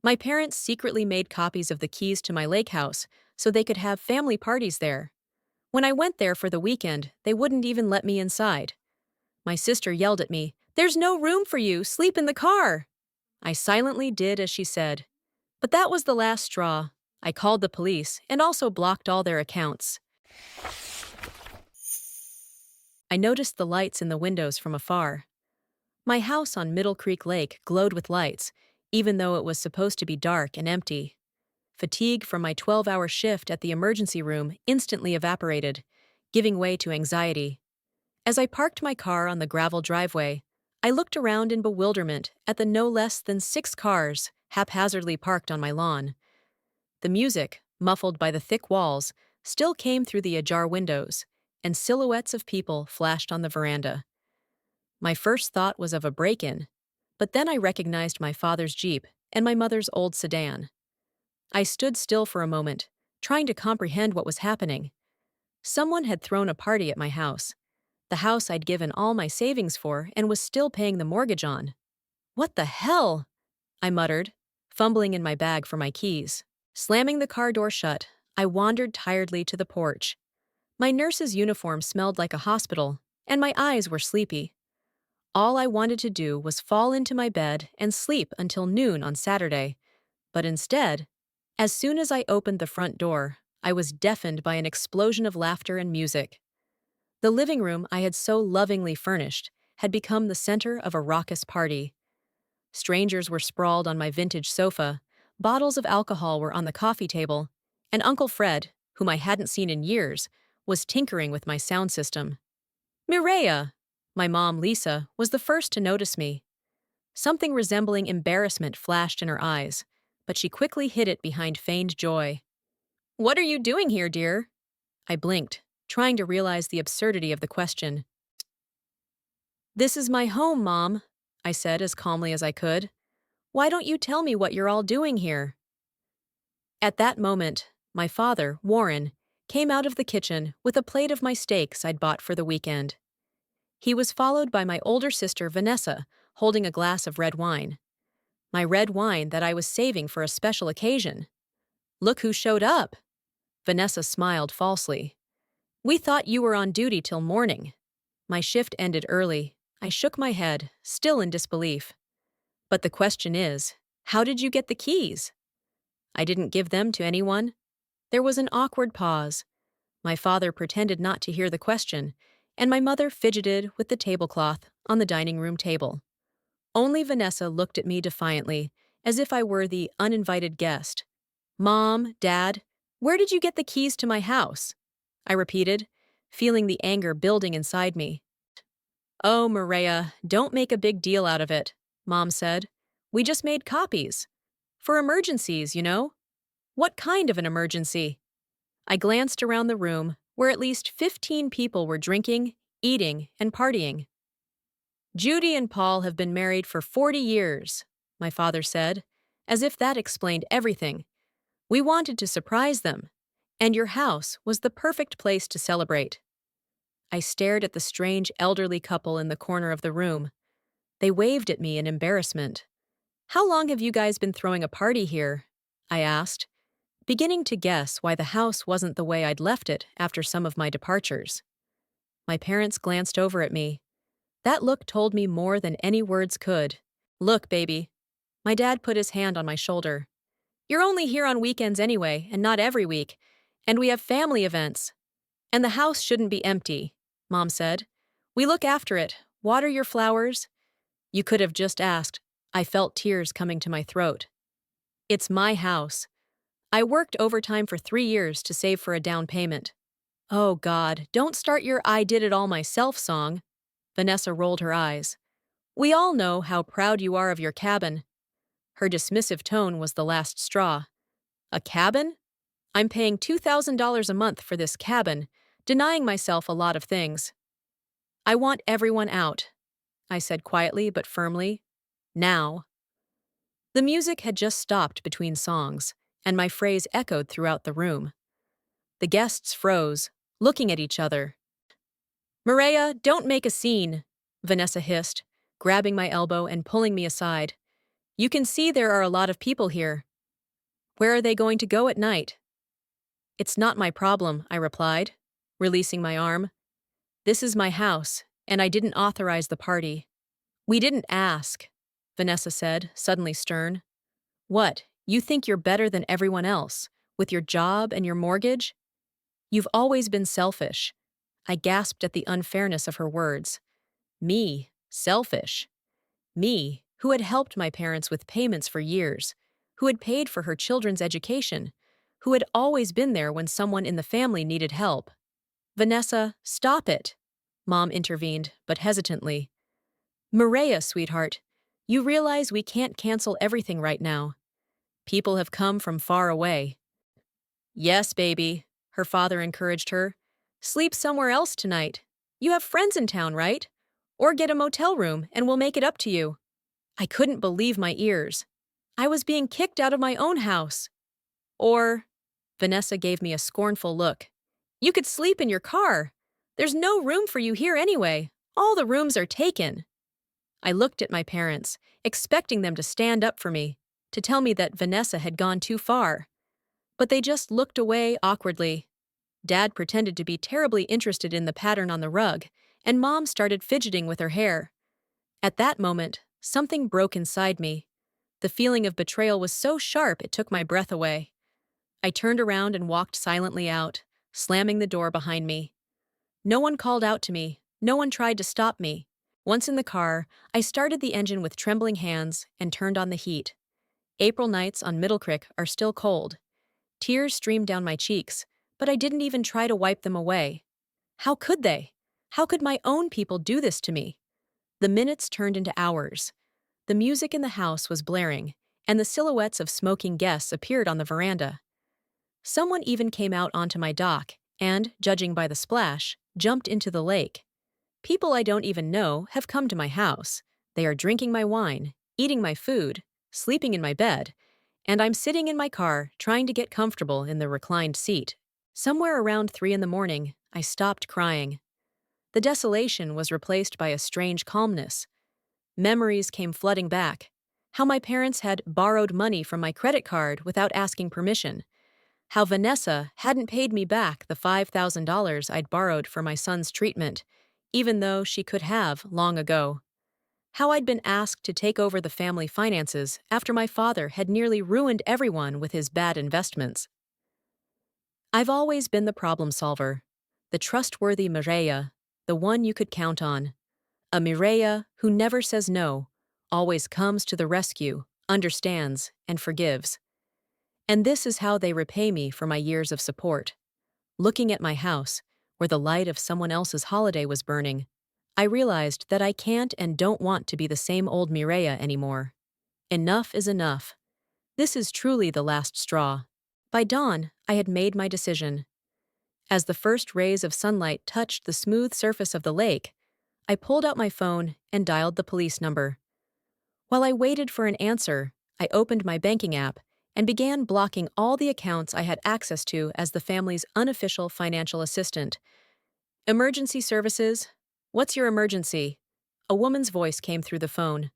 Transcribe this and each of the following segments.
My parents secretly made copies of the keys to my lake house so they could have family parties there. When I went there for the weekend, they wouldn't even let me inside. My sister yelled at me, "There's no room for you, sleep in the car." I silently did as she said. But that was the last straw. I called the police and also blocked all their accounts. I noticed the lights in the windows from afar. My house on Middle Creek Lake glowed with lights, even though it was supposed to be dark and empty. Fatigue from my 12-hour shift at the emergency room instantly evaporated, giving way to anxiety. As I parked my car on the gravel driveway, I looked around in bewilderment at the no less than 6 cars haphazardly parked on my lawn. The music, muffled by the thick walls, still came through the ajar windows, and silhouettes of people flashed on the veranda. My first thought was of a break-in, but then I recognized my father's Jeep and my mother's old sedan. I stood still for a moment, trying to comprehend what was happening. Someone had thrown a party at my house, the house I'd given all my savings for and was still paying the mortgage on. "What the hell?" I muttered, fumbling in my bag for my keys. Slamming the car door shut, I wandered tiredly to the porch. My nurse's uniform smelled like a hospital, and my eyes were sleepy. All I wanted to do was fall into my bed and sleep until noon on Saturday. But instead, as soon as I opened the front door, I was deafened by an explosion of laughter and music. The living room I had so lovingly furnished had become the center of a raucous party. Strangers were sprawled on my vintage sofa, bottles of alcohol were on the coffee table, and Uncle Fred, whom I hadn't seen in years, was tinkering with my sound system. "Mireya!" My mom, Lisa, was the first to notice me. Something resembling embarrassment flashed in her eyes, but she quickly hid it behind feigned joy. "What are you doing here, dear?" I blinked, trying to realize the absurdity of the question. "This is my home, Mom," I said as calmly as I could. "Why don't you tell me what you're all doing here?" At that moment, my father, Warren, came out of the kitchen with a plate of my steaks I'd bought for the weekend. He was followed by my older sister, Vanessa, holding a glass of red wine. My red wine that I was saving for a special occasion. "Look who showed up!" Vanessa smiled falsely. "We thought you were on duty till morning." My shift ended early. I shook my head, still in disbelief. "But the question is, how did you get the keys?" "I didn't give them to anyone." There was an awkward pause. My father pretended not to hear the question, and my mother fidgeted with the tablecloth on the dining room table. Only Vanessa looked at me defiantly, as if I were the uninvited guest. "Mom, Dad, where did you get the keys to my house?" I repeated, feeling the anger building inside me. "Oh, Maria, don't make a big deal out of it," Mom said. "We just made copies. For emergencies, you know." "What kind of an emergency?" I glanced around the room, where at least 15 people were drinking, eating, and partying. "Judy and Paul have been married for 40 years, my father said, as if that explained everything. "We wanted to surprise them, and your house was the perfect place to celebrate." I stared at the strange elderly couple in the corner of the room. They waved at me in embarrassment. "How long have you guys been throwing a party here?" I asked, beginning to guess why the house wasn't the way I'd left it after some of my departures. My parents glanced over at me. That look told me more than any words could. "Look, baby." My dad put his hand on my shoulder. "You're only here on weekends anyway, and not every week. And we have family events. And the house shouldn't be empty," Mom said. "We look after it, water your flowers." You could have just asked. I felt tears coming to my throat. It's my house. I worked overtime for 3 years to save for a down payment. "Oh God, don't start your 'I did it all myself' song." Vanessa rolled her eyes. "We all know how proud you are of your cabin." Her dismissive tone was the last straw. "A cabin? I'm paying $2,000 a month for this cabin, denying myself a lot of things." "I want everyone out," I said quietly but firmly. "Now." The music had just stopped between songs, and my phrase echoed throughout the room. The guests froze, looking at each other. "Maria, don't make a scene," Vanessa hissed, grabbing my elbow and pulling me aside. You can see there are a lot of people here. Where are they going to go at night? It's not my problem, I replied, releasing my arm. This is my house, and I didn't authorize the party. We didn't ask, Vanessa said, suddenly stern. What, you think you're better than everyone else, with your job and your mortgage? You've always been selfish. I gasped at the unfairness of her words. Me, selfish. Me, who had helped my parents with payments for years, who had paid for her children's education, who had always been there when someone in the family needed help. Vanessa, stop it, Mom intervened, but hesitantly. Mireya, sweetheart, you realize we can't cancel everything right now. People have come from far away. Yes, baby, her father encouraged her. Sleep somewhere else tonight. You have friends in town, right? Or get a motel room and we'll make it up to you. I couldn't believe my ears. I was being kicked out of my own house. Or, Vanessa gave me a scornful look. You could sleep in your car. There's no room for you here anyway. All the rooms are taken. I looked at my parents, expecting them to stand up for me, to tell me that Vanessa had gone too far. But they just looked away awkwardly. Dad pretended to be terribly interested in the pattern on the rug, and Mom started fidgeting with her hair. At that moment, something broke inside me. The feeling of betrayal was so sharp it took my breath away. I turned around and walked silently out, slamming the door behind me. No one called out to me. No one tried to stop me. Once in the car, I started the engine with trembling hands and turned on the heat. April nights on Middle Creek are still cold. Tears streamed down my cheeks, but I didn't even try to wipe them away. How could they? How could my own people do this to me? The minutes turned into hours. The music in the house was blaring, and the silhouettes of smoking guests appeared on the veranda. Someone even came out onto my dock and, judging by the splash, jumped into the lake. People I don't even know have come to my house. They are drinking my wine, eating my food, sleeping in my bed, and I'm sitting in my car trying to get comfortable in the reclined seat. Somewhere around 3 in the morning, I stopped crying. The desolation was replaced by a strange calmness. Memories came flooding back. How my parents had borrowed money from my credit card without asking permission. How Vanessa hadn't paid me back the $5,000 I'd borrowed for my son's treatment, even though she could have long ago. How I'd been asked to take over the family finances after my father had nearly ruined everyone with his bad investments. I've always been the problem solver, the trustworthy Mireya, the one you could count on. A Mireya who never says no, always comes to the rescue, understands, and forgives. And this is how they repay me for my years of support. Looking at my house, where the light of someone else's holiday was burning, I realized that I can't and don't want to be the same old Mireya anymore. Enough is enough. This is truly the last straw. By dawn, I had made my decision. As the first rays of sunlight touched the smooth surface of the lake, I pulled out my phone and dialed the police number. While I waited for an answer, I opened my banking app and began blocking all the accounts I had access to as the family's unofficial financial assistant. Emergency services? What's your emergency? A woman's voice came through the phone.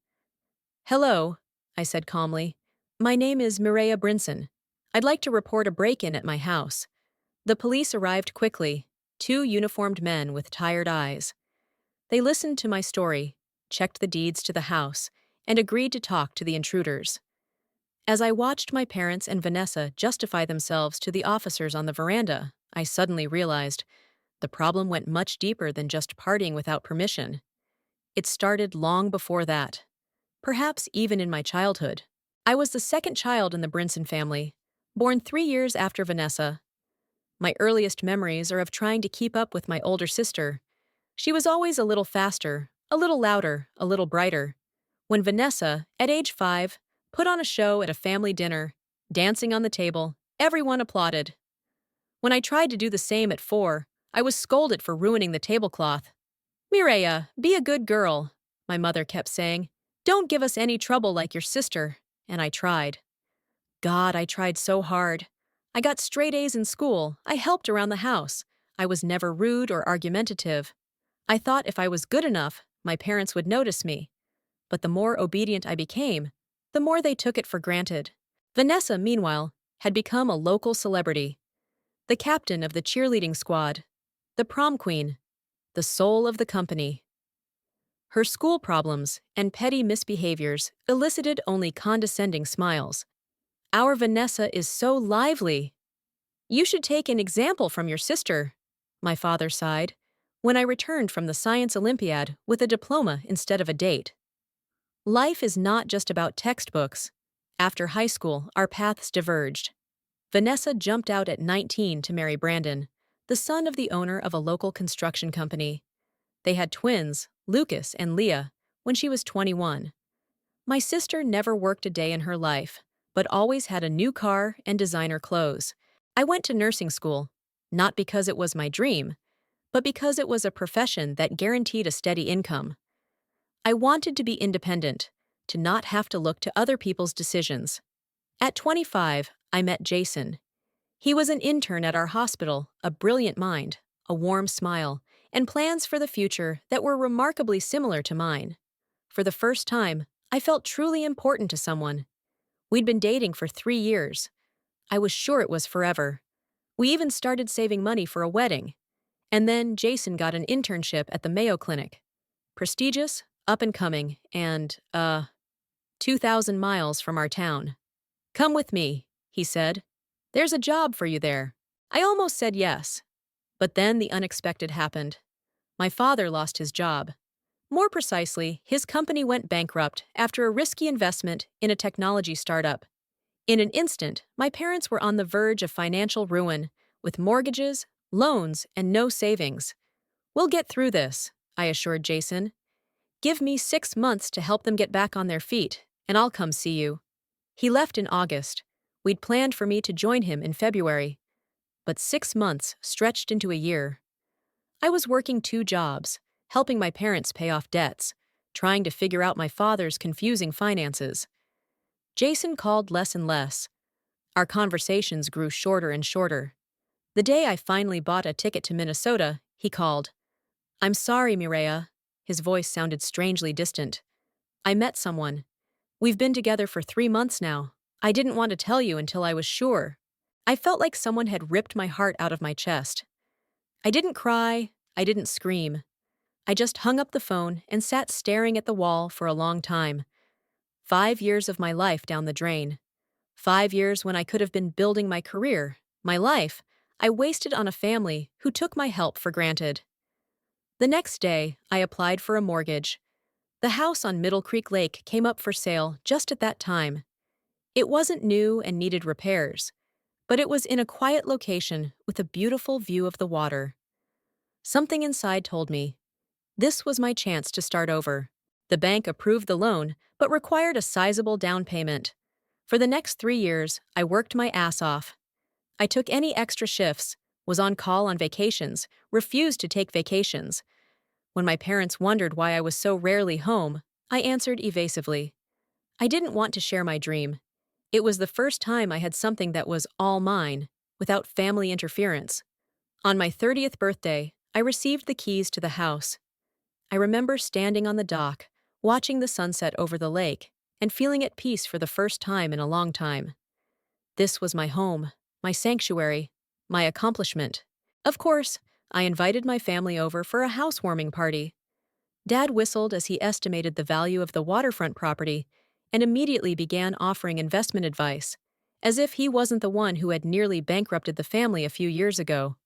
Hello, I said calmly. My name is Mireya Brinson. I'd like to report a break-in at my house. The police arrived quickly, 2 uniformed men with tired eyes. They listened to my story, checked the deeds to the house, and agreed to talk to the intruders. As I watched my parents and Vanessa justify themselves to the officers on the veranda, I suddenly realized the problem went much deeper than just partying without permission. It started long before that. Perhaps even in my childhood. I was the second child in the Brinson family, born 3 years after Vanessa. My earliest memories are of trying to keep up with my older sister. She was always a little faster, a little louder, a little brighter. When Vanessa, at age 5, put on a show at a family dinner, dancing on the table, everyone applauded. When I tried to do the same at 4, I was scolded for ruining the tablecloth. Mireya, be a good girl, my mother kept saying. Don't give us any trouble like your sister. And I tried. God, I tried so hard. I got straight A's in school. I helped around the house. I was never rude or argumentative. I thought if I was good enough, my parents would notice me. But the more obedient I became, the more they took it for granted. Vanessa, meanwhile, had become a local celebrity, the captain of the cheerleading squad, the prom queen, the soul of the company. Her school problems and petty misbehaviors elicited only condescending smiles. "Our Vanessa is so lively. You should take an example from your sister," my father sighed, when I returned from the Science Olympiad with a diploma instead of a date. Life is not just about textbooks. After high school, our paths diverged. Vanessa jumped out at 19 to marry Brandon, the son of the owner of a local construction company. They had twins, Lucas and Leah, when she was 21. My sister never worked a day in her life, but always had a new car and designer clothes. I went to nursing school, not because it was my dream, but because it was a profession that guaranteed a steady income. I wanted to be independent, to not have to look to other people's decisions. At 25, I met Jason. He was an intern at our hospital, a brilliant mind, a warm smile, and plans for the future that were remarkably similar to mine. For the first time, I felt truly important to someone. We'd been dating for 3 years. I was sure it was forever. We even started saving money for a wedding. And then Jason got an internship at the Mayo Clinic. Prestigious, up and coming, and, 2,000 miles from our town. "Come with me," he said. "There's a job for you there." I almost said yes. But then the unexpected happened. My father lost his job. More precisely, his company went bankrupt after a risky investment in a technology startup. In an instant, my parents were on the verge of financial ruin, with mortgages, loans, and no savings. "We'll get through this," I assured Jason. "Give me 6 months to help them get back on their feet, and I'll come see you." He left in August. We'd planned for me to join him in February. But 6 months stretched into a year. I was working 2 jobs, helping my parents pay off debts, trying to figure out my father's confusing finances. Jason called less and less. Our conversations grew shorter and shorter. The day I finally bought a ticket to Minnesota, he called. "I'm sorry, Mireya." His voice sounded strangely distant. "I met someone. We've been together for 3 months now. I didn't want to tell you until I was sure." I felt like someone had ripped my heart out of my chest. I didn't cry, I didn't scream. I just hung up the phone and sat staring at the wall for a long time. 5 years of my life down the drain. 5 years when I could have been building my career, my life, I wasted on a family who took my help for granted. The next day, I applied for a mortgage. The house on Middle Creek Lake came up for sale just at that time. It wasn't new and needed repairs, but it was in a quiet location with a beautiful view of the water. Something inside told me this was my chance to start over. The bank approved the loan, but required a sizable down payment. For the next 3 years, I worked my ass off. I took any extra shifts, was on call on vacations, refused to take vacations. When my parents wondered why I was so rarely home, I answered evasively. I didn't want to share my dream. It was the first time I had something that was all mine, without family interference. On my 30th birthday, I received the keys to the house. I remember standing on the dock, watching the sunset over the lake, and feeling at peace for the first time in a long time. This was my home, my sanctuary, my accomplishment. Of course, I invited my family over for a housewarming party. Dad whistled as he estimated the value of the waterfront property and immediately began offering investment advice, as if he wasn't the one who had nearly bankrupted the family a few years ago.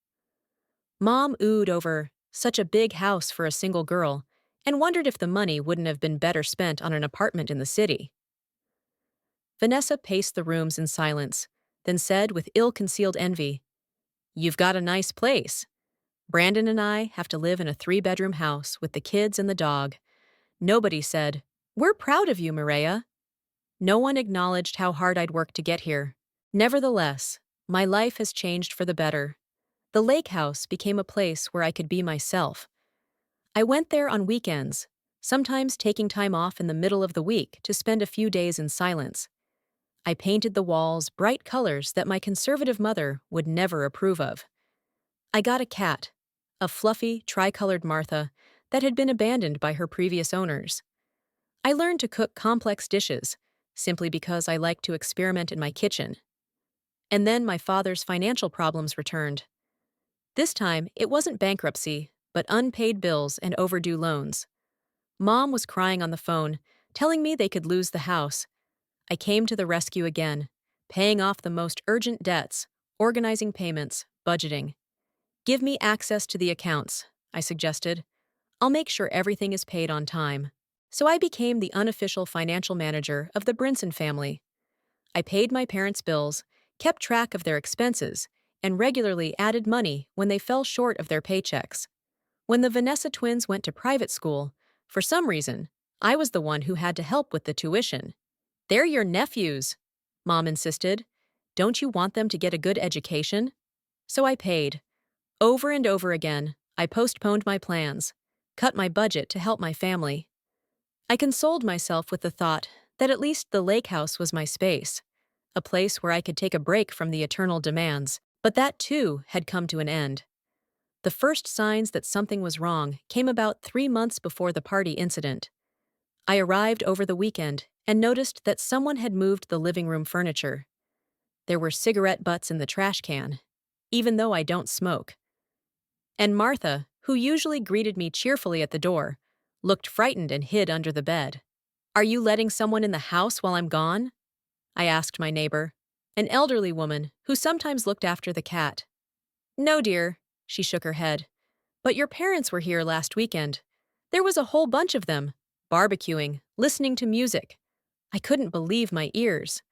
Mom oohed over such a big house for a single girl and wondered if the money wouldn't have been better spent on an apartment in the city. Vanessa paced the rooms in silence, then said with ill-concealed envy, "You've got a nice place. Brandon and I have to live in a 3-bedroom house with the kids and the dog." Nobody said, "We're proud of you, Mireya." No one acknowledged how hard I'd worked to get here. Nevertheless, my life has changed for the better. The lake house became a place where I could be myself. I went there on weekends, sometimes taking time off in the middle of the week to spend a few days in silence. I painted the walls bright colors that my conservative mother would never approve of. I got a cat, a fluffy, tricolored Martha that had been abandoned by her previous owners. I learned to cook complex dishes, simply because I liked to experiment in my kitchen. And then my father's financial problems returned. This time, it wasn't bankruptcy, but unpaid bills and overdue loans. Mom was crying on the phone, telling me they could lose the house. I came to the rescue again, paying off the most urgent debts, organizing payments, budgeting. Give me access to the accounts, I suggested. I'll make sure everything is paid on time. So I became the unofficial financial manager of the Brinson family. I paid my parents' bills, kept track of their expenses, and regularly added money when they fell short of their paychecks. When the Vanessa twins went to private school, for some reason, I was the one who had to help with the tuition. They're your nephews, Mom insisted. Don't you want them to get a good education? So I paid. Over and over again, I postponed my plans, cut my budget to help my family. I consoled myself with the thought that at least the lake house was my space, a place where I could take a break from the eternal demands, but that too had come to an end. The first signs that something was wrong came about 3 months before the party incident. I arrived over the weekend and noticed that someone had moved the living room furniture. There were cigarette butts in the trash can, even though I don't smoke. And Martha, who usually greeted me cheerfully at the door, looked frightened and hid under the bed. "Are you letting someone in the house while I'm gone?" I asked my neighbor, an elderly woman who sometimes looked after the cat. "No, dear," she shook her head. "But your parents were here last weekend. There was a whole bunch of them, barbecuing, listening to music. I couldn't believe my ears.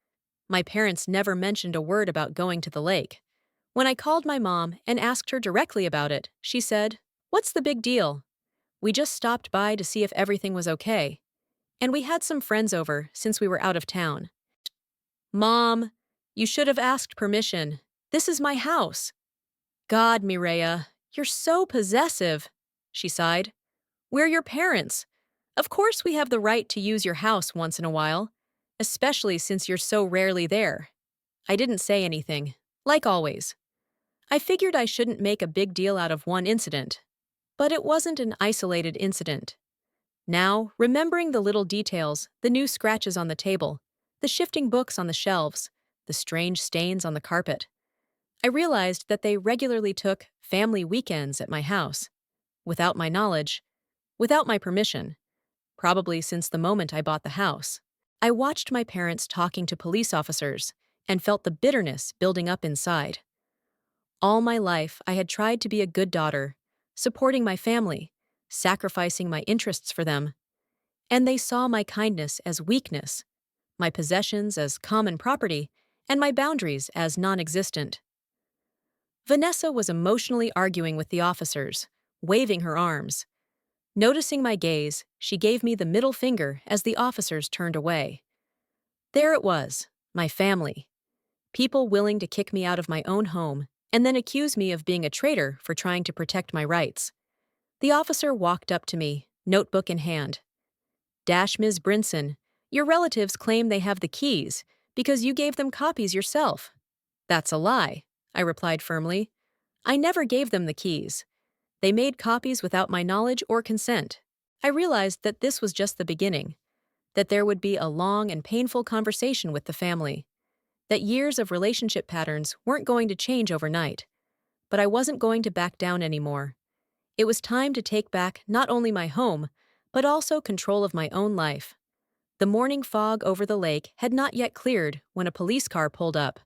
My parents never mentioned a word about going to the lake. When I called my mom and asked her directly about it, she said, 'What's the big deal? We just stopped by to see if everything was okay. And we had some friends over since we were out of town.' Mom, you should have asked permission. This is my house." "God, Mireya, you're so possessive," she sighed. "We're your parents. Of course we have the right to use your house once in a while, especially since you're so rarely there." I didn't say anything, like always. I figured I shouldn't make a big deal out of one incident. But it wasn't an isolated incident. Now, remembering the little details, the new scratches on the table, the shifting books on the shelves, the strange stains on the carpet, I realized that they regularly took family weekends at my house, without my knowledge, without my permission, probably since the moment I bought the house. I watched my parents talking to police officers and felt the bitterness building up inside. All my life, I had tried to be a good daughter, supporting my family, sacrificing my interests for them, and they saw my kindness as weakness, my possessions as common property, and my boundaries as non-existent. Vanessa was emotionally arguing with the officers, waving her arms. Noticing my gaze, she gave me the middle finger as the officers turned away. There it was, my family. People willing to kick me out of my own home and then accuse me of being a traitor for trying to protect my rights. The officer walked up to me, notebook in hand. "Ms. Brinson, your relatives claim they have the keys because you gave them copies yourself." "That's a lie," I replied firmly. "I never gave them the keys. They made copies without my knowledge or consent." I realized that this was just the beginning, that there would be a long and painful conversation with the family, that years of relationship patterns weren't going to change overnight. But I wasn't going to back down anymore. It was time to take back not only my home, but also control of my own life. The morning fog over the lake had not yet cleared when a police car pulled up.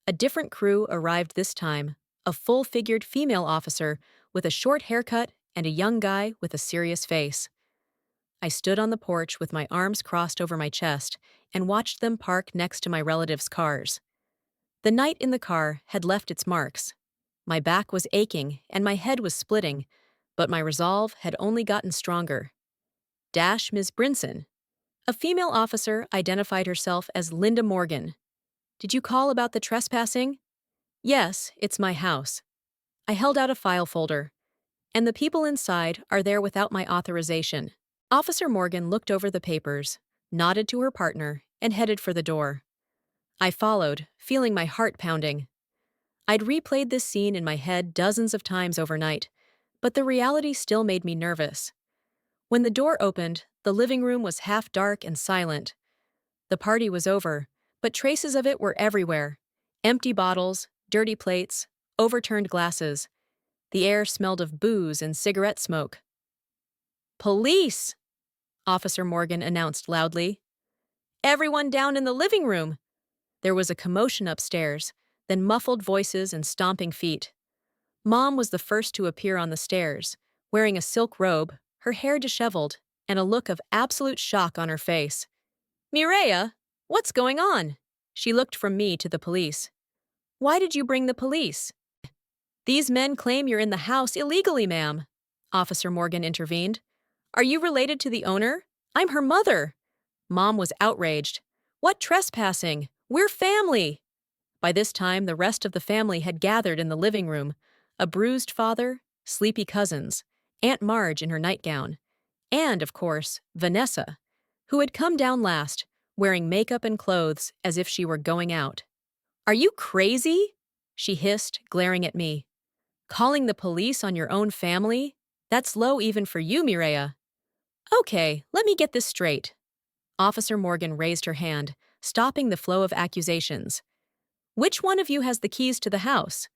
A different crew arrived this time, a full-figured female officer with a short haircut and a young guy with a serious face. I stood on the porch with my arms crossed over my chest and watched them park next to my relatives' cars. The night in the car had left its marks. My back was aching and my head was splitting, but my resolve had only gotten stronger. Ms. Brinson. A female officer identified herself as Linda Morgan. "Did you call about the trespassing?" "Yes, it's my house." I held out a file folder. "And the people inside are there without my authorization." Officer Morgan looked over the papers, nodded to her partner, and headed for the door. I followed, feeling my heart pounding. I'd replayed this scene in my head dozens of times overnight, but the reality still made me nervous. When the door opened, the living room was half dark and silent. The party was over, but traces of it were everywhere. Empty bottles, dirty plates, overturned glasses. The air smelled of booze and cigarette smoke. "Police!" Officer Morgan announced loudly. "Everyone down in the living room!" There was a commotion upstairs, then muffled voices and stomping feet. Mom was the first to appear on the stairs, wearing a silk robe, her hair disheveled, and a look of absolute shock on her face. "Mireya, what's going on?" She looked from me to the police. "Why did you bring the police?" "These men claim you're in the house illegally, ma'am," Officer Morgan intervened. "Are you related to the owner? I'm her mother." Mom was outraged. "What trespassing? We're family!" By this time, the rest of the family had gathered in the living room. A bruised father, sleepy cousins, Aunt Marge in her nightgown, and, of course, Vanessa, who had come down last, wearing makeup and clothes as if she were going out. "Are you crazy?" she hissed, glaring at me. "Calling the police on your own family? That's low even for you, Mireya." "Okay, let me get this straight." Officer Morgan raised her hand, stopping the flow of accusations. "Which one of you has the keys to the house?"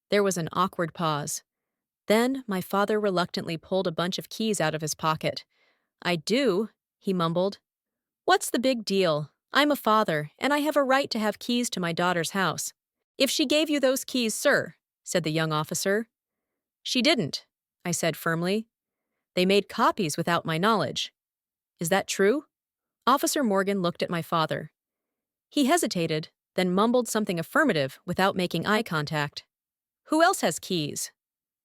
There was an awkward pause. Then my father reluctantly pulled a bunch of keys out of his pocket. "I do," he mumbled. "What's the big deal? I'm a father, and I have a right to have keys to my daughter's house." "If she gave you those keys, sir," said the young officer. "She didn't," I said firmly. "They made copies without my knowledge." "Is that true?" Officer Morgan looked at my father. He hesitated, then mumbled something affirmative without making eye contact. "Who else has keys?"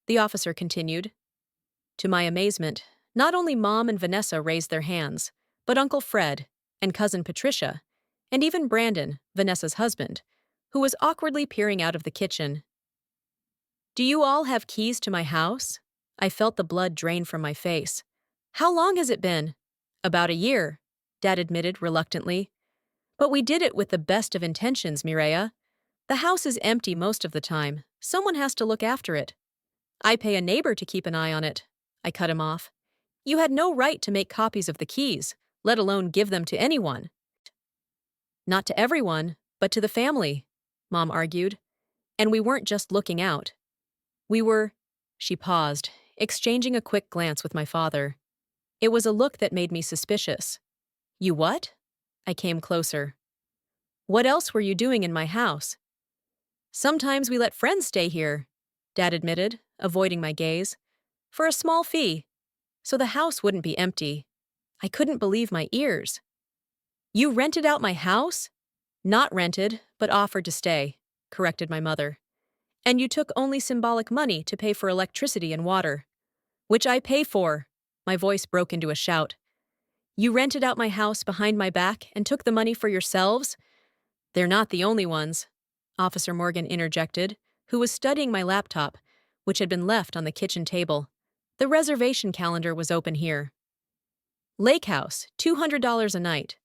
the officer continued. To my amazement, not only Mom and Vanessa raised their hands, but Uncle Fred and Cousin Patricia, and even Brandon, Vanessa's husband, who was awkwardly peering out of the kitchen. "Do you all have keys to my house?" I felt the blood drain from my face. "How long has it been?" "About a year," Dad admitted reluctantly. "But we did it with the best of intentions, Mireya. The house is empty most of the time. Someone has to look after it." "I pay a neighbor to keep an eye on it," I cut him off. "You had no right to make copies of the keys, let alone give them to anyone." "Not to everyone, but to the family," Mom argued. "And we weren't just looking out. We were—" She paused, exchanging a quick glance with my father. It was a look that made me suspicious. "You what?" I came closer. "What else were you doing in my house?" "Sometimes we let friends stay here," Dad admitted, avoiding my gaze. "For a small fee, so the house wouldn't be empty." I couldn't believe my ears. "You rented out my house?" "Not rented, but offered to stay," corrected my mother. "And you took only symbolic money to pay for electricity and water." "Which I pay for." My voice broke into a shout. "You rented out my house behind my back and took the money for yourselves?" "They're not the only ones," Officer Morgan interjected, who was studying my laptop, which had been left on the kitchen table. The reservation calendar was open here. "Lake House, $200 a night."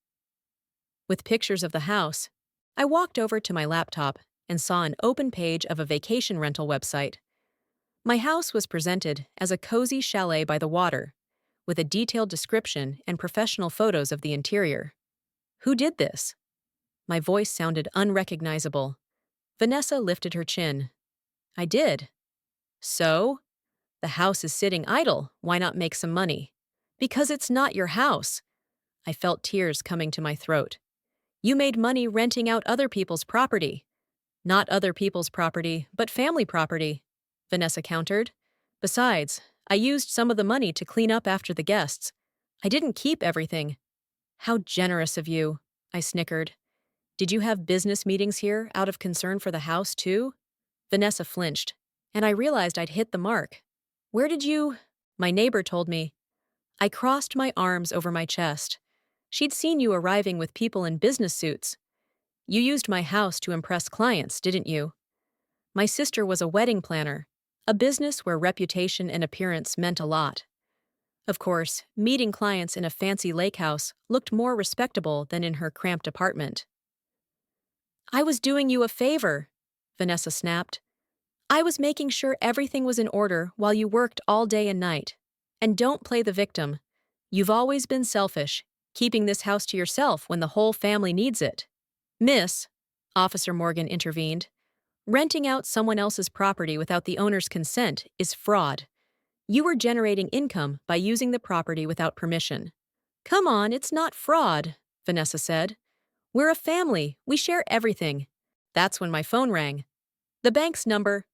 With pictures of the house, I walked over to my laptop and saw an open page of a vacation rental website. My house was presented as a cozy chalet by the water, with a detailed description and professional photos of the interior. Who did this? My voice sounded unrecognizable. Vanessa lifted her chin. "I did." "So? The house is sitting idle. Why not make some money?" "Because it's not your house." I felt tears coming to my throat. "You made money renting out other people's property." "Not other people's property, but family property," Vanessa countered. "Besides, I used some of the money to clean up after the guests. I didn't keep everything." "How generous of you," I snickered. "Did you have business meetings here out of concern for the house, too?" Vanessa flinched, and I realized I'd hit the mark. "Where did you—" "My neighbor told me." I crossed my arms over my chest. "She'd seen you arriving with people in business suits. You used my house to impress clients, didn't you?" "My sister was a wedding planner, a business where reputation and appearance meant a lot." Of course, meeting clients in a fancy lake house looked more respectable than in her cramped apartment. "I was doing you a favor," Vanessa snapped. "I was making sure everything was in order while you worked all day and night. And don't play the victim. You've always been selfish, keeping this house to yourself when the whole family needs it. Miss, Officer Morgan intervened, renting out someone else's property without the owner's consent is fraud. You were generating income by using the property without permission. Come on, it's not fraud, Vanessa said. We're a family. We share everything. That's when my phone rang. The bank's number.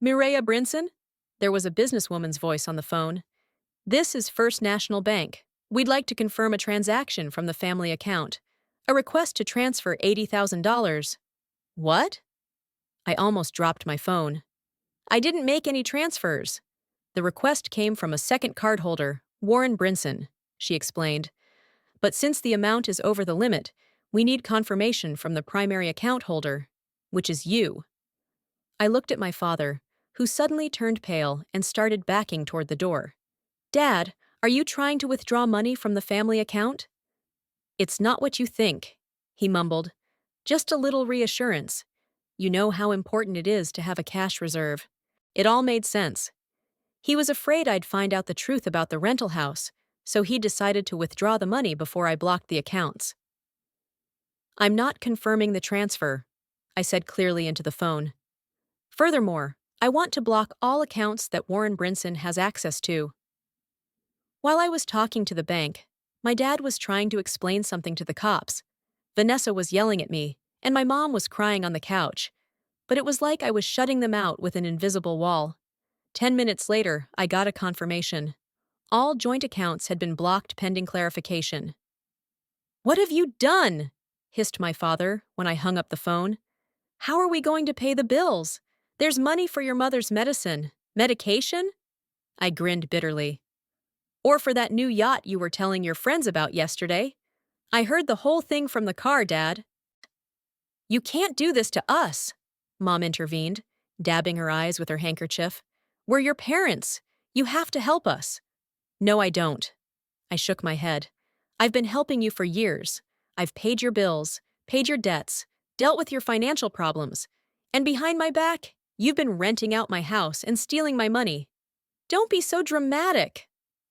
Mireya Brinson? There was a businesswoman's voice on the phone. This is First National Bank. We'd like to confirm a transaction from the family account. A request to transfer $80,000. What? I almost dropped my phone. I didn't make any transfers. The request came from a second cardholder, Warren Brinson, she explained. But since the amount is over the limit, we need confirmation from the primary account holder, which is you. I looked at my father, who suddenly turned pale and started backing toward the door. Dad, are you trying to withdraw money from the family account? It's not what you think, he mumbled. Just a little reassurance. You know how important it is to have a cash reserve. It all made sense. He was afraid I'd find out the truth about the rental house, so he decided to withdraw the money before I blocked the accounts. I'm not confirming the transfer, I said clearly into the phone. Furthermore, I want to block all accounts that Warren Brinson has access to. While I was talking to the bank, my dad was trying to explain something to the cops. Vanessa was yelling at me, and my mom was crying on the couch. But it was like I was shutting them out with an invisible wall. 10 minutes later, I got a confirmation. All joint accounts had been blocked pending clarification. What have you done? Hissed my father when I hung up the phone. How are we going to pay the bills? There's money for your mother's medicine. Medication? I grinned bitterly. Or for that new yacht you were telling your friends about yesterday. I heard the whole thing from the car, Dad. You can't do this to us, Mom intervened, dabbing her eyes with her handkerchief. We're your parents. You have to help us. No, I don't. I shook my head. I've been helping you for years. I've paid your bills, paid your debts, dealt with your financial problems. And behind my back, you've been renting out my house and stealing my money. Don't be so dramatic,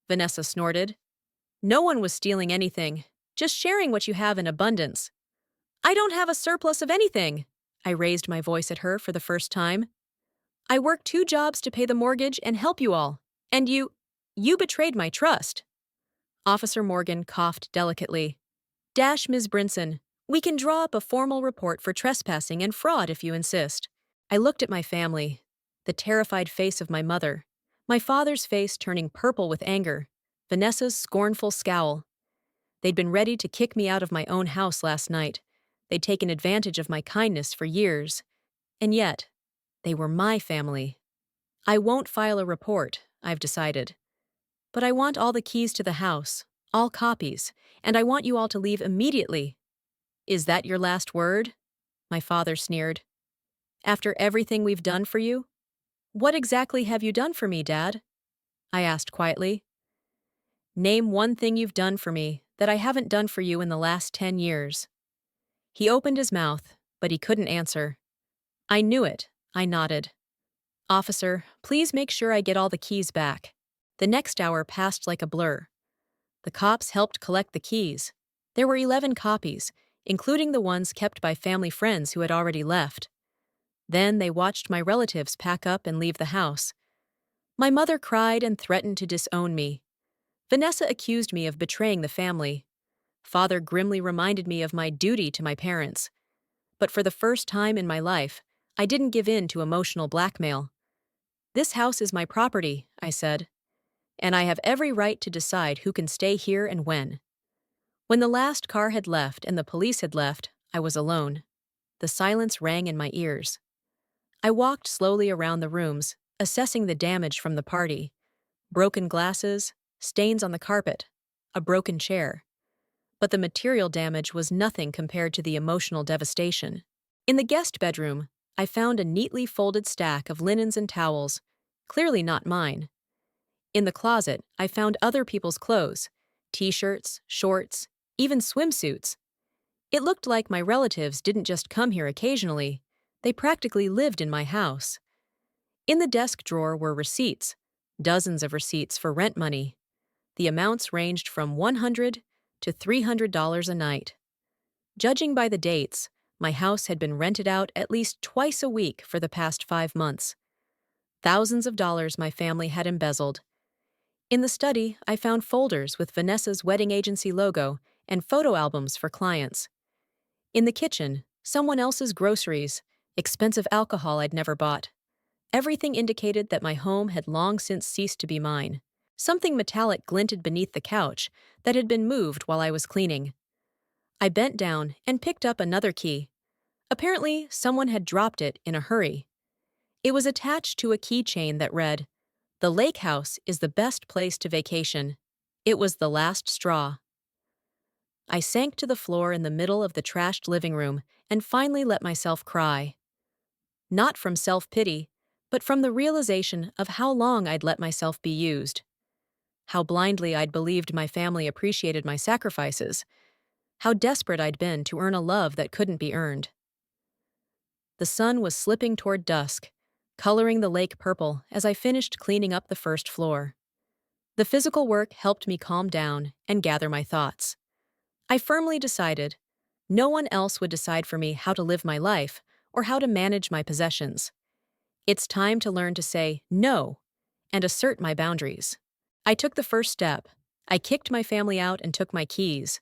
Vanessa snorted. No one was stealing anything, just sharing what you have in abundance. I don't have a surplus of anything. I raised my voice at her for the first time. I work 2 jobs to pay the mortgage and help you all. And you betrayed my trust. Officer Morgan coughed delicately. Ms. Brinson, we can draw up a formal report for trespassing and fraud if you insist. I looked at my family, the terrified face of my mother, my father's face turning purple with anger, Vanessa's scornful scowl. They'd been ready to kick me out of my own house last night. They'd taken advantage of my kindness for years. And yet, they were my family. I won't file a report, I've decided. But I want all the keys to the house, all copies, and I want you all to leave immediately. Is that your last word? My father sneered. After everything we've done for you? What exactly have you done for me, Dad? I asked quietly. Name one thing you've done for me that I haven't done for you in the last 10 years. He opened his mouth, but he couldn't answer. I knew it. I nodded. Officer, please make sure I get all the keys back. The next hour passed like a blur. The cops helped collect the keys. There were 11 copies, including the ones kept by family friends who had already left. Then they watched my relatives pack up and leave the house. My mother cried and threatened to disown me. Vanessa accused me of betraying the family. Father grimly reminded me of my duty to my parents. But for the first time in my life, I didn't give in to emotional blackmail. This house is my property, I said, and I have every right to decide who can stay here and when. When the last car had left and the police had left, I was alone. The silence rang in my ears. I walked slowly around the rooms, assessing the damage from the party. Broken glasses, stains on the carpet, a broken chair. But the material damage was nothing compared to the emotional devastation. In the guest bedroom, I found a neatly folded stack of linens and towels, clearly not mine. In the closet, I found other people's clothes, t-shirts, shorts, even swimsuits. It looked like my relatives didn't just come here occasionally, they practically lived in my house. In the desk drawer were receipts, dozens of receipts for rent money. The amounts ranged from $100 to $300 a night. Judging by the dates, my house had been rented out at least twice a week for the past 5 months. Thousands of dollars my family had embezzled. In the study, I found folders with Vanessa's wedding agency logo and photo albums for clients. In the kitchen, someone else's groceries, expensive alcohol I'd never bought. Everything indicated that my home had long since ceased to be mine. Something metallic glinted beneath the couch that had been moved while I was cleaning. I bent down and picked up another key. Apparently, someone had dropped it in a hurry. It was attached to a keychain that read, "The lake house is the best place to vacation." It was the last straw. I sank to the floor in the middle of the trashed living room and finally let myself cry. Not from self-pity, but from the realization of how long I'd let myself be used. How blindly I'd believed my family appreciated my sacrifices. How desperate I'd been to earn a love that couldn't be earned. The sun was slipping toward dusk, coloring the lake purple as I finished cleaning up the first floor. The physical work helped me calm down and gather my thoughts. I firmly decided no one else would decide for me how to live my life or how to manage my possessions. It's time to learn to say no and assert my boundaries. I took the first step. I kicked my family out and took my keys.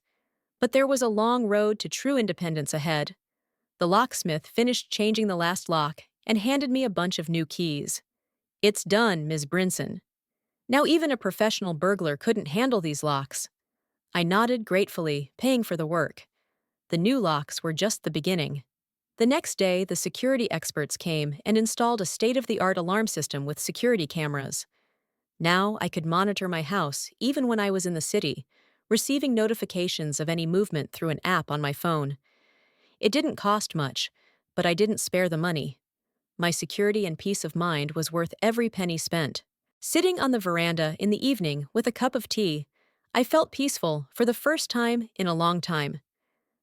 But there was a long road to true independence ahead. The locksmith finished changing the last lock and handed me a bunch of new keys. "It's done, Ms. Brinson. Now even a professional burglar couldn't handle these locks." I nodded gratefully, paying for the work. The new locks were just the beginning. The next day, the security experts came and installed a state-of-the-art alarm system with security cameras. Now I could monitor my house even when I was in the city, receiving notifications of any movement through an app on my phone. It didn't cost much, but I didn't spare the money. My security and peace of mind was worth every penny spent. Sitting on the veranda in the evening with a cup of tea, I felt peaceful for the first time in a long time.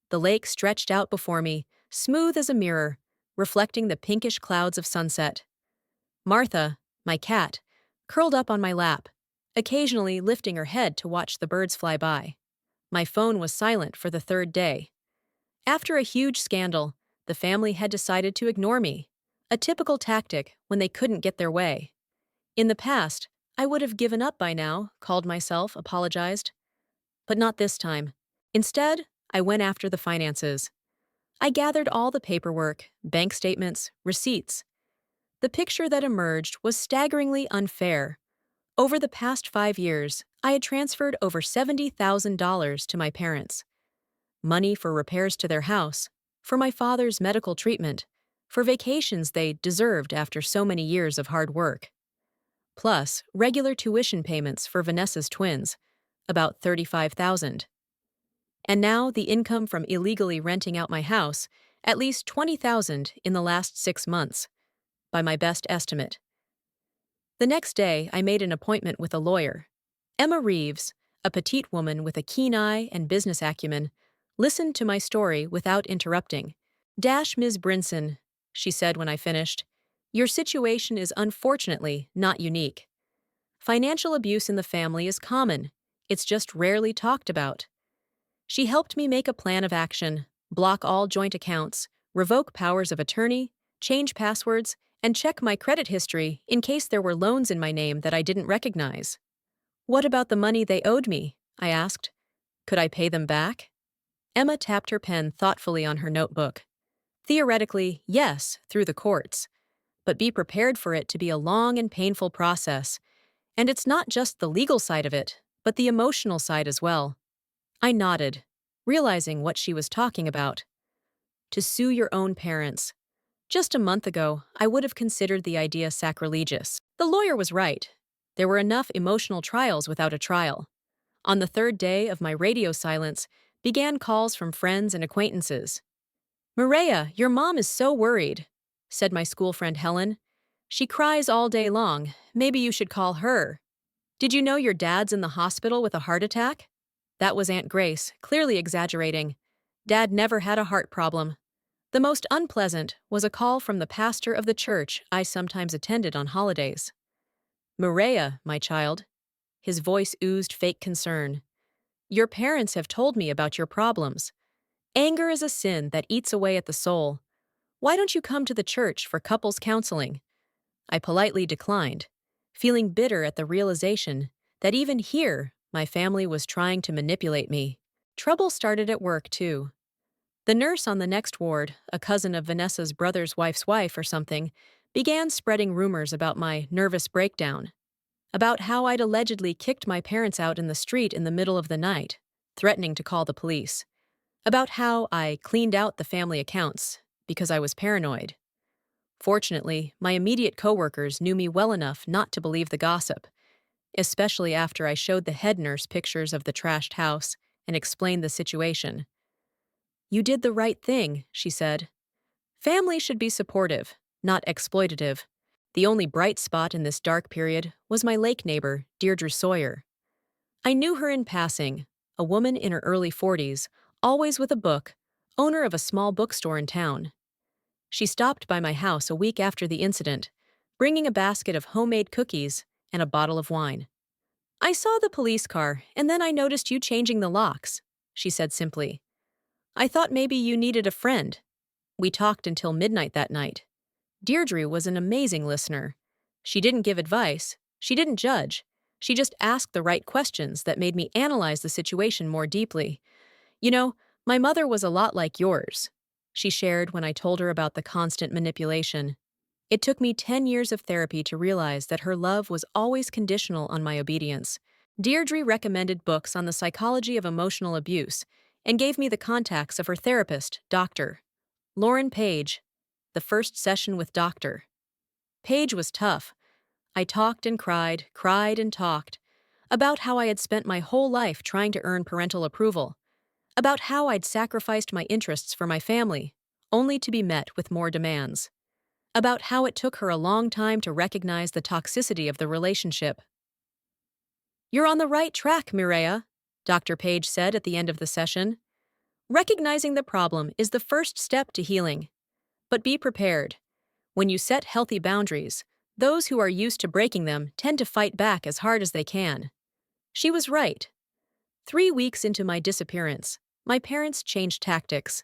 The lake stretched out before me, smooth as a mirror, reflecting the pinkish clouds of sunset. Martha, my cat, curled up on my lap, occasionally lifting her head to watch the birds fly by. My phone was silent for the third day. After a huge scandal, the family had decided to ignore me, a typical tactic when they couldn't get their way. In the past, I would have given up by now, called myself, apologized. But not this time. Instead, I went after the finances. I gathered all the paperwork, bank statements, receipts. The picture that emerged was staggeringly unfair. Over the past 5 years, I had transferred over $70,000 to my parents. Money for repairs to their house, for my father's medical treatment, for vacations they deserved after so many years of hard work. Plus, regular tuition payments for Vanessa's twins, about $35,000. And now the income from illegally renting out my house, at least $20,000 in the last 6 months, by my best estimate. The next day, I made an appointment with a lawyer. Emma Reeves, a petite woman with a keen eye and business acumen, listened to my story without interrupting. "Ms. Brinson," she said when I finished, "your situation is unfortunately not unique. Financial abuse in the family is common. It's just rarely talked about." She helped me make a plan of action, block all joint accounts, revoke powers of attorney, change passwords, and check my credit history in case there were loans in my name that I didn't recognize. "What about the money they owed me?" I asked. "Could I pay them back?" Emma tapped her pen thoughtfully on her notebook. "Theoretically, yes, through the courts. But be prepared for it to be a long and painful process. And it's not just the legal side of it, but the emotional side as well." I nodded, realizing what she was talking about. To sue your own parents. Just a month ago, I would have considered the idea sacrilegious. The lawyer was right. There were enough emotional trials without a trial. On the third day of my radio silence, began calls from friends and acquaintances. "Maria, your mom is so worried," said my school friend Helen. "She cries all day long. Maybe you should call her." "Did you know your dad's in the hospital with a heart attack?" That was Aunt Grace, clearly exaggerating. Dad never had a heart problem. The most unpleasant was a call from the pastor of the church I sometimes attended on holidays. "Maria, my child." His voice oozed fake concern. Your parents have told me about your problems. Anger is a sin that eats away at the soul. Why don't you come to the church for couples counseling? I politely declined, feeling bitter at the realization that even here, my family was trying to manipulate me. Trouble started at work, too. The nurse on the next ward, a cousin of Vanessa's brother's wife's wife or something, began spreading rumors about my nervous breakdown, about how I'd allegedly kicked my parents out in the street in the middle of the night, threatening to call the police, about how I cleaned out the family accounts because I was paranoid. Fortunately, my immediate coworkers knew me well enough not to believe the gossip, especially after I showed the head nurse pictures of the trashed house and explained the situation. You did the right thing, she said. Family should be supportive, not exploitative. The only bright spot in this dark period was my lake neighbor, Deirdre Sawyer. I knew her in passing, a woman in her early 40s, always with a book, owner of a small bookstore in town. She stopped by my house a week after the incident, bringing a basket of homemade cookies and a bottle of wine. I saw the police car, and then I noticed you changing the locks, she said simply. I thought maybe you needed a friend. We talked until midnight that night. Deirdre was an amazing listener. She didn't give advice. She didn't judge. She just asked the right questions that made me analyze the situation more deeply. You know, my mother was a lot like yours, she shared when I told her about the constant manipulation. It took me 10 years of therapy to realize that her love was always conditional on my obedience. Deirdre recommended books on the psychology of emotional abuse and gave me the contacts of her therapist, Dr. Lauren Page. The first session with Dr. Page was tough. I talked and cried and talked, about how I had spent my whole life trying to earn parental approval, about how I'd sacrificed my interests for my family, only to be met with more demands, about how it took her a long time to recognize the toxicity of the relationship. You're on the right track, Mireya, Dr. Page said at the end of the session. Recognizing the problem is the first step to healing. But be prepared. When you set healthy boundaries, those who are used to breaking them tend to fight back as hard as they can. She was right. 3 weeks into my disappearance, my parents changed tactics.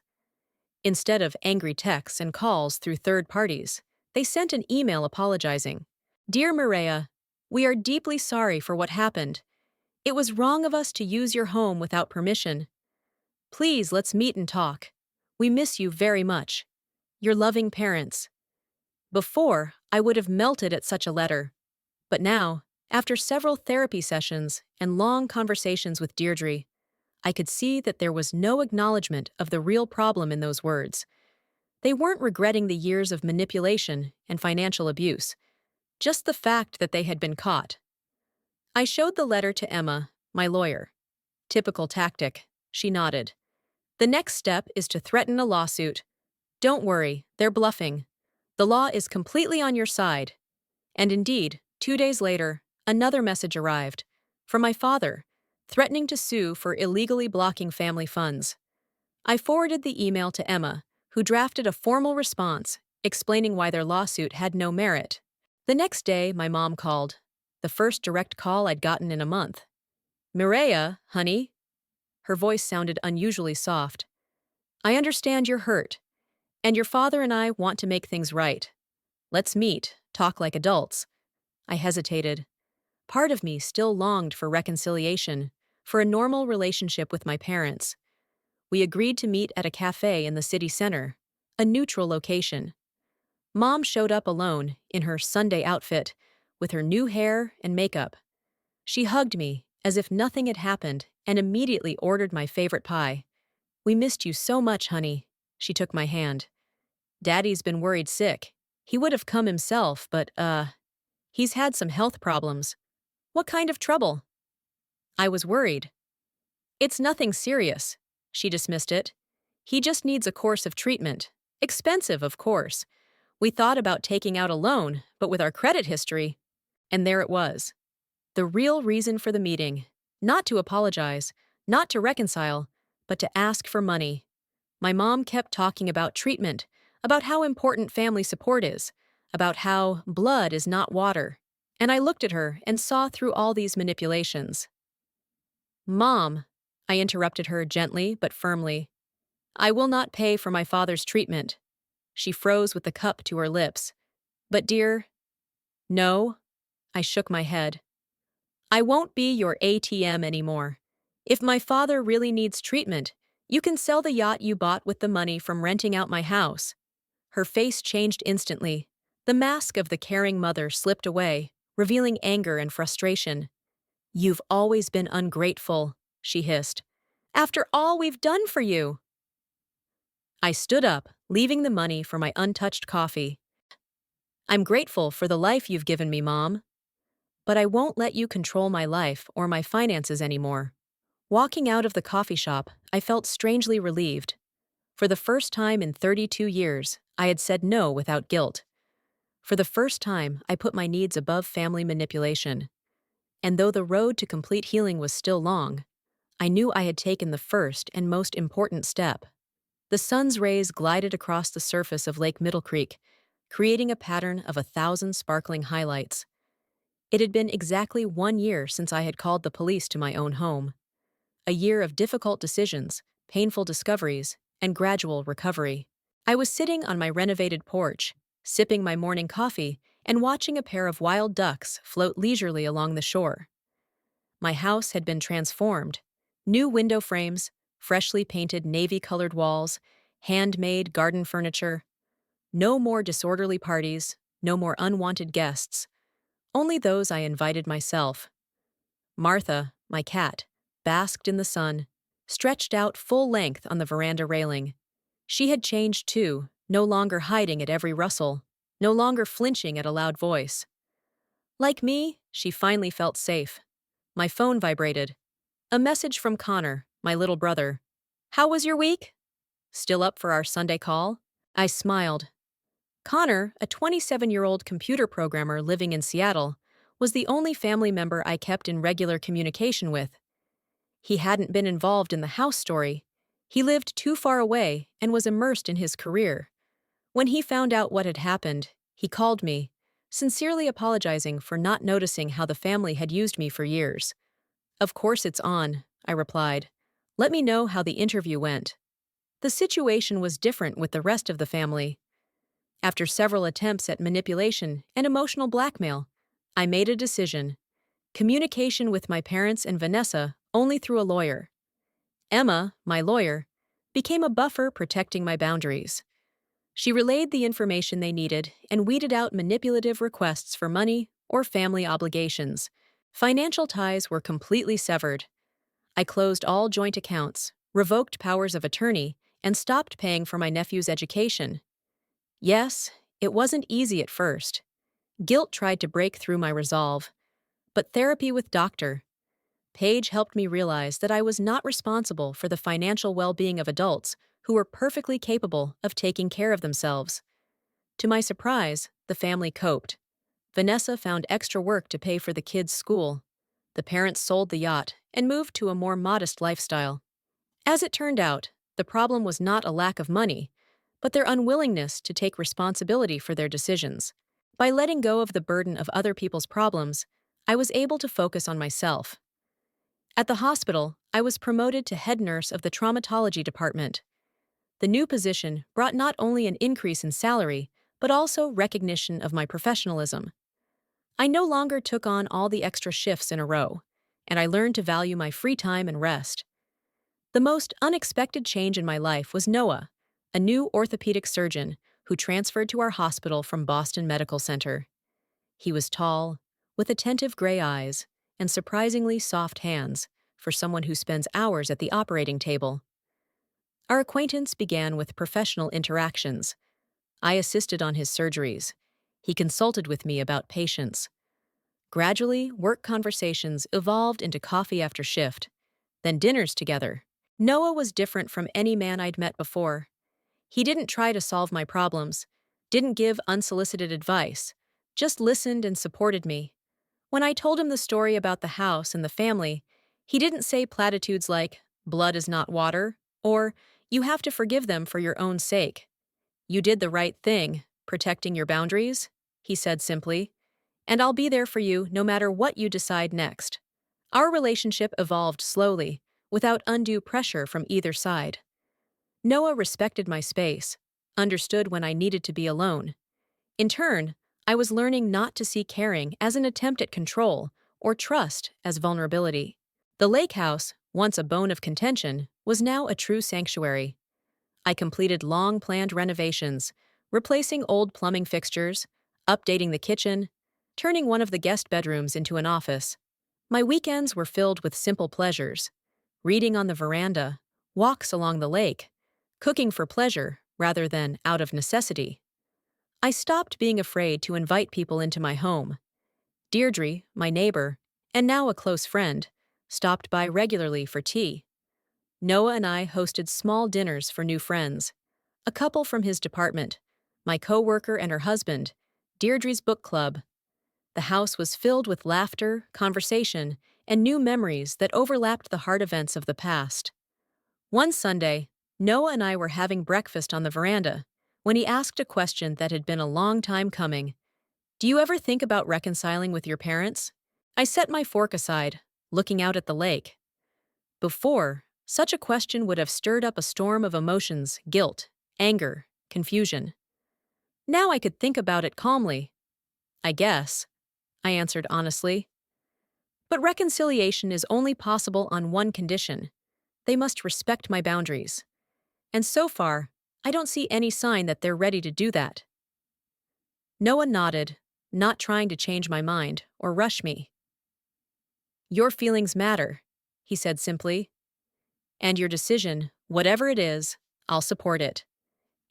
Instead of angry texts and calls through third parties, they sent an email apologizing. Dear Mireya, we are deeply sorry for what happened. It was wrong of us to use your home without permission. Please let's meet and talk. We miss you very much. Your loving parents. Before, I would have melted at such a letter. But now, after several therapy sessions and long conversations with Deirdre, I could see that there was no acknowledgement of the real problem in those words. They weren't regretting the years of manipulation and financial abuse, just the fact that they had been caught. I showed the letter to Emma, my lawyer. Typical tactic, she nodded. The next step is to threaten a lawsuit. Don't worry, they're bluffing. The law is completely on your side. And indeed, 2 days later, another message arrived, from my father, threatening to sue for illegally blocking family funds. I forwarded the email to Emma, who drafted a formal response, explaining why their lawsuit had no merit. The next day, my mom called, the first direct call I'd gotten in a month. Mireya, honey? Her voice sounded unusually soft. I understand you're hurt, and your father and I want to make things right. Let's meet, talk like adults. I hesitated. Part of me still longed for reconciliation, for a normal relationship with my parents. We agreed to meet at a cafe in the city center, a neutral location. Mom showed up alone, in her Sunday outfit, with her new hair and makeup. She hugged me, as if nothing had happened, and immediately ordered my favorite pie. We missed you so much, honey. She took my hand. Daddy's been worried sick. He would have come himself, but, he's had some health problems. What kind of trouble? I was worried. It's nothing serious. She dismissed it. He just needs a course of treatment. Expensive, of course. We thought about taking out a loan, but with our credit history. And there it was. The real reason for the meeting. Not to apologize, not to reconcile, but to ask for money. My mom kept talking about treatment, about how important family support is, about how blood is not water. And I looked at her and saw through all these manipulations. Mom, I interrupted her gently but firmly. I will not pay for my father's treatment. She froze with the cup to her lips. But dear, no. I shook my head. I won't be your ATM anymore. If my father really needs treatment, you can sell the yacht you bought with the money from renting out my house. Her face changed instantly. The mask of the caring mother slipped away, revealing anger and frustration. You've always been ungrateful, she hissed. After all we've done for you. I stood up, leaving the money for my untouched coffee. I'm grateful for the life you've given me, Mom. But I won't let you control my life or my finances anymore. Walking out of the coffee shop, I felt strangely relieved. For the first time in 32 years, I had said no without guilt. For the first time, I put my needs above family manipulation. And though the road to complete healing was still long, I knew I had taken the first and most important step. The sun's rays glided across the surface of Lake Middle Creek, creating a pattern of 1,000 sparkling highlights. It had been exactly 1 year since I had called the police to my own home. A year of difficult decisions, painful discoveries, and gradual recovery. I was sitting on my renovated porch, sipping my morning coffee and watching a pair of wild ducks float leisurely along the shore. My house had been transformed. New window frames, freshly painted navy-colored walls, handmade garden furniture. No more disorderly parties, no more unwanted guests. Only those I invited myself. Martha, my cat, basked in the sun, stretched out full length on the veranda railing. She had changed too, no longer hiding at every rustle, no longer flinching at a loud voice. Like me, she finally felt safe. My phone vibrated. A message from Connor, my little brother. How was your week? Still up for our Sunday call? I smiled. Connor, a 27-year-old computer programmer living in Seattle, was the only family member I kept in regular communication with. He hadn't been involved in the house story. He lived too far away and was immersed in his career. When he found out what had happened, he called me, sincerely apologizing for not noticing how the family had used me for years. Of course it's on, I replied. Let me know how the interview went. The situation was different with the rest of the family. After several attempts at manipulation and emotional blackmail, I made a decision. Communication with my parents and Vanessa only through a lawyer. Emma, my lawyer, became a buffer protecting my boundaries. She relayed the information they needed and weeded out manipulative requests for money or family obligations. Financial ties were completely severed. I closed all joint accounts, revoked powers of attorney, and stopped paying for my nephew's education. Yes, it wasn't easy at first. Guilt tried to break through my resolve. But therapy with Dr. Page helped me realize that I was not responsible for the financial well-being of adults who were perfectly capable of taking care of themselves. To my surprise, the family coped. Vanessa found extra work to pay for the kids' school. The parents sold the yacht and moved to a more modest lifestyle. As it turned out, the problem was not a lack of money, but their unwillingness to take responsibility for their decisions. By letting go of the burden of other people's problems, I was able to focus on myself. At the hospital, I was promoted to head nurse of the traumatology department. The new position brought not only an increase in salary, but also recognition of my professionalism. I no longer took on all the extra shifts in a row, and I learned to value my free time and rest. The most unexpected change in my life was Noah, a new orthopedic surgeon who transferred to our hospital from Boston Medical Center. He was tall, with attentive gray eyes, and surprisingly soft hands for someone who spends hours at the operating table. Our acquaintance began with professional interactions. I assisted on his surgeries. He consulted with me about patients. Gradually, work conversations evolved into coffee after shift, then dinners together. Noah was different from any man I'd met before. He didn't try to solve my problems, didn't give unsolicited advice, just listened and supported me. When I told him the story about the house and the family, he didn't say platitudes like, "Blood is not water," or, "You have to forgive them for your own sake." "You did the right thing, protecting your boundaries," he said simply, "and I'll be there for you no matter what you decide next." Our relationship evolved slowly, without undue pressure from either side. Noah respected my space, understood when I needed to be alone. In turn, I was learning not to see caring as an attempt at control or trust as vulnerability. The lake house, once a bone of contention, was now a true sanctuary. I completed long-planned renovations, replacing old plumbing fixtures, updating the kitchen, turning one of the guest bedrooms into an office. My weekends were filled with simple pleasures: reading on the veranda, walks along the lake, cooking for pleasure rather than out of necessity. I stopped being afraid to invite people into my home. Deirdre, my neighbor, and now a close friend, stopped by regularly for tea. Noah and I hosted small dinners for new friends. A couple from his department, my coworker and her husband, Deirdre's book club. The house was filled with laughter, conversation, and new memories that overlapped the hard events of the past. One Sunday, Noah and I were having breakfast on the veranda when he asked a question that had been a long time coming. Do you ever think about reconciling with your parents? I set my fork aside, looking out at the lake. Before, such a question would have stirred up a storm of emotions: guilt, anger, confusion. Now I could think about it calmly. I guess, I answered honestly. But reconciliation is only possible on one condition: they must respect my boundaries. And so far, I don't see any sign that they're ready to do that. Noah nodded, not trying to change my mind or rush me. Your feelings matter, he said simply. And your decision, whatever it is, I'll support it.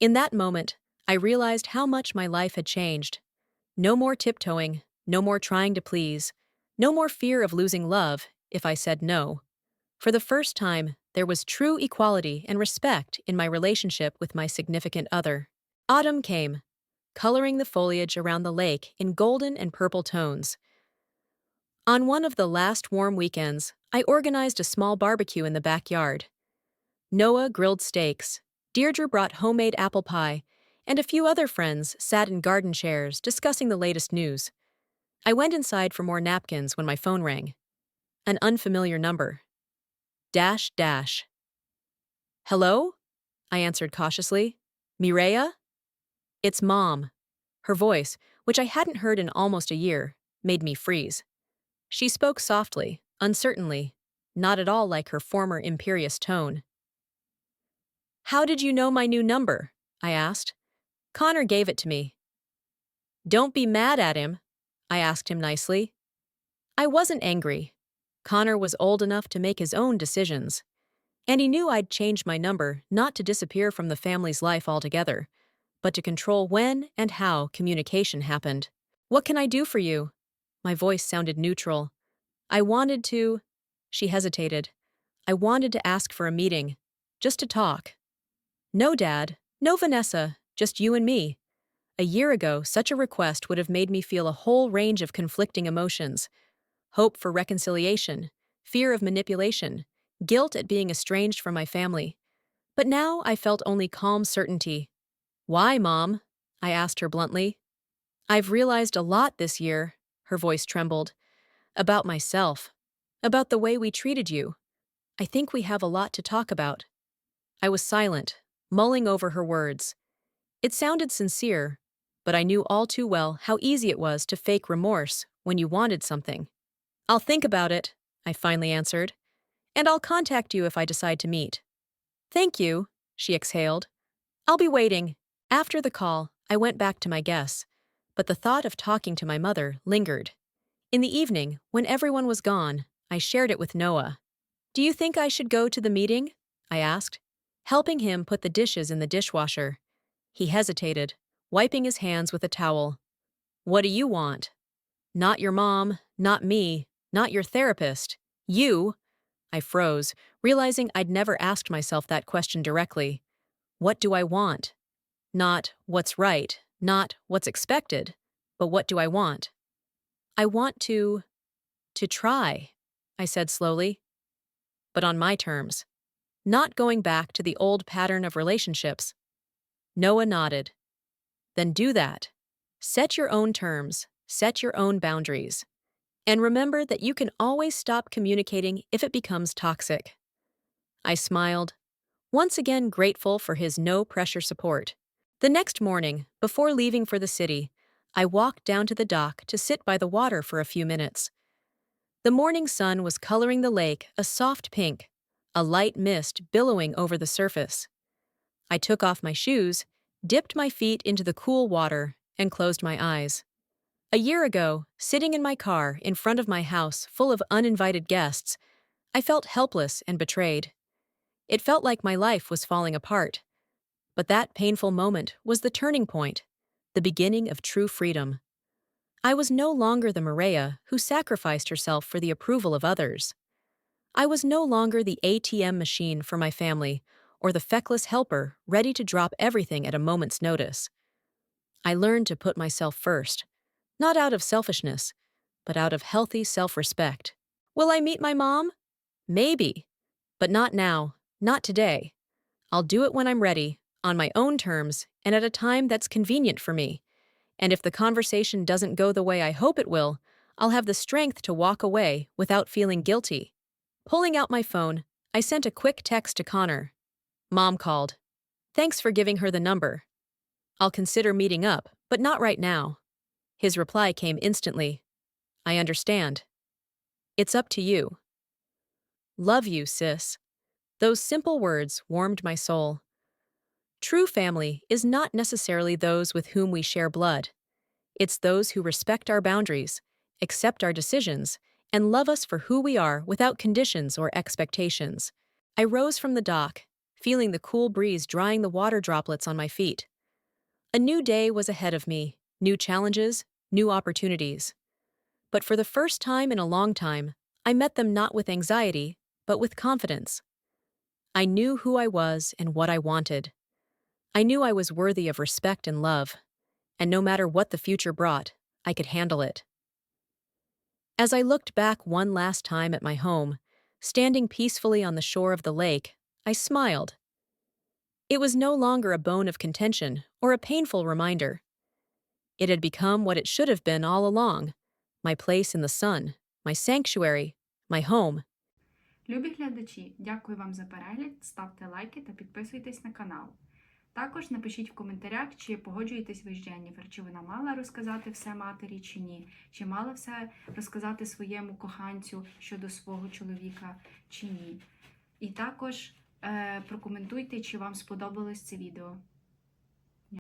In that moment, I realized how much my life had changed. No more tiptoeing, no more trying to please, no more fear of losing love if I said no. For the first time, there was true equality and respect in my relationship with my significant other. Autumn came, coloring the foliage around the lake in golden and purple tones. On one of the last warm weekends, I organized a small barbecue in the backyard. Noah grilled steaks, Deirdre brought homemade apple pie, and a few other friends sat in garden chairs discussing the latest news. I went inside for more napkins when my phone rang. An unfamiliar number. Dash dash. Hello? I answered cautiously. Mireya? It's Mom. Her voice, which I hadn't heard in almost a year, made me freeze. She spoke softly, uncertainly, not at all like her former imperious tone. How did you know my new number? I asked. Connor gave it to me. Don't be mad at him, I asked him nicely. I wasn't angry. Connor was old enough to make his own decisions. And he knew I'd changed my number not to disappear from the family's life altogether, but to control when and how communication happened. What can I do for you? My voice sounded neutral. I wanted to... She hesitated. I wanted to ask for a meeting, just to talk. No, Dad. No, Vanessa. Just you and me. A year ago, such a request would have made me feel a whole range of conflicting emotions: hope for reconciliation, fear of manipulation, guilt at being estranged from my family. But now I felt only calm certainty. Why, Mom? I asked her bluntly. I've realized a lot this year, her voice trembled, about myself, about the way we treated you. I think we have a lot to talk about. I was silent, mulling over her words. It sounded sincere, but I knew all too well how easy it was to fake remorse when you wanted something. I'll think about it, I finally answered, and I'll contact you if I decide to meet. Thank you, she exhaled. I'll be waiting. After the call, I went back to my guests, but the thought of talking to my mother lingered. In the evening, when everyone was gone, I shared it with Noah. Do you think I should go to the meeting? I asked, helping him put the dishes in the dishwasher. He hesitated, wiping his hands with a towel. What do you want? Not your mom, not me, not your therapist. You? I froze, realizing I'd never asked myself that question directly. What do I want? Not what's right, not what's expected, but what do I want? I want to try, I said slowly, but on my terms, not going back to the old pattern of relationships. Noah nodded. Then do that. Set your own terms, set your own boundaries. And remember that you can always stop communicating if it becomes toxic. I smiled, once again grateful for his no pressure support. The next morning, before leaving for the city, I walked down to the dock to sit by the water for a few minutes. The morning sun was coloring the lake a soft pink, a light mist billowing over the surface. I took off my shoes, dipped my feet into the cool water, and closed my eyes. A year ago, sitting in my car in front of my house full of uninvited guests, I felt helpless and betrayed. It felt like my life was falling apart. But that painful moment was the turning point, the beginning of true freedom. I was no longer the Maria who sacrificed herself for the approval of others. I was no longer the ATM machine for my family or the feckless helper ready to drop everything at a moment's notice. I learned to put myself first, not out of selfishness, but out of healthy self-respect. Will I meet my mom? Maybe. But not now, not today. I'll do it when I'm ready, on my own terms, and at a time that's convenient for me. And if the conversation doesn't go the way I hope it will, I'll have the strength to walk away without feeling guilty. Pulling out my phone, I sent a quick text to Connor. Mom called. Thanks for giving her the number. I'll consider meeting up, but not right now. His reply came instantly. I understand. It's up to you. Love you, sis. Those simple words warmed my soul. True family is not necessarily those with whom we share blood. It's those who respect our boundaries, accept our decisions, and love us for who we are without conditions or expectations. I rose from the dock, feeling the cool breeze drying the water droplets on my feet. A new day was ahead of me, new challenges, new opportunities. But for the first time in a long time, I met them not with anxiety, but with confidence. I knew who I was and what I wanted. I knew I was worthy of respect and love, and no matter what the future brought, I could handle it. As I looked back one last time at my home, standing peacefully on the shore of the lake, I smiled. It was no longer a bone of contention or a painful reminder. It had become what it should have been all along, my place in the sun, my sanctuary, my home. Любі глядачі, дякую вам за перегляд, ставте лайки та підписуйтесь на канал. Також напишіть в коментарях, чи погоджуєтесь ви з Дженніфер, чи вона мала розказати все матері, чи ні, чи мала все розказати своєму коханцю щодо свого чоловіка, чи ні. І також прокоментуйте, чи вам сподобалось це відео.